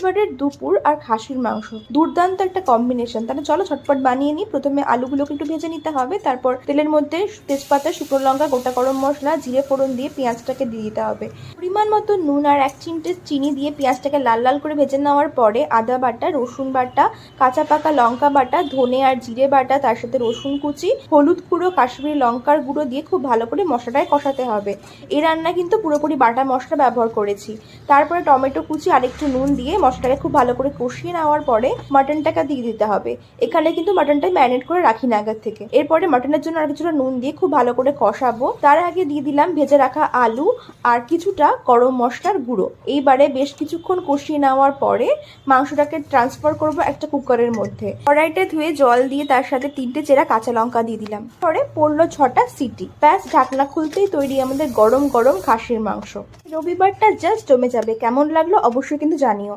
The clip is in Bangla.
বৃহস্পতিবারের দুপুর আর খাসির মাংস দুর্দান্ত একটা কম্বিনেশন। তাহলে চলো ঝটপট বানিয়ে নিই। প্রথমে আলুগুলোকে একটু ভেজে নিতে হবে, তারপর তেলের মধ্যে তেজপাতা, শুকনো লঙ্কা, গোটা গরম মশলা, জিরে ফোড়ন দিয়ে পেঁয়াজটাকে দিয়ে দিতে হবে। পরিমাণ মতো নুন আর 1 চিমটে চিনি দিয়ে পেঁয়াজটাকে লাল লাল করে ভেজে নেওয়ার পরে আদা বাটা, রসুন বাটা, কাঁচা পাকা লঙ্কা বাটা, ধনে আর জিরে বাটা, তার সাথে রসুন কুচি, হলুদ গুঁড়ো, কাশ্মীরি লঙ্কার গুঁড়ো দিয়ে খুব ভালো করে মশলাটায় কষাতে হবে। এই রান্না কিন্তু পুরোপুরি বাটা মশলা ব্যবহার করেছি। তারপরে টমেটো কুচি আর একটু নুন দিয়ে মশলাটাকে খুব ভালো করে কষিয়ে নেওয়ার পরে মাটনটাকে দিয়ে দিতে হবে। এখানে কিন্তু মাটনটা ম্যারিনেট করে রাখি না আগের থেকে। এরপরে মাটনের জন্য আর কিছুটা নুন দিয়ে খুব ভালো করে কষাবো। তার আগে দিয়ে দিলাম ভেজে রাখা আলু আর কিছুটা গরম মশলার গুঁড়ো। এইবারে বেশ কিছুক্ষণ কষিয়ে নেওয়ার পরে মাংসটাকে ট্রান্সফার করব একটা কুকারের মধ্যে। কড়াইটা ধুয়ে জল দিয়ে তার সাথে 3টে চেরা কাঁচা লঙ্কা দিয়ে দিলাম। পরে পড়লো 6টা সিটি। ব্যাস, ঢাকনা খুলতেই তৈরি আমাদের গরম গরম খাসির মাংস। রবিবারটা জাস্ট জমে যাবে। কেমন লাগলো অবশ্যই কিন্তু জানিও।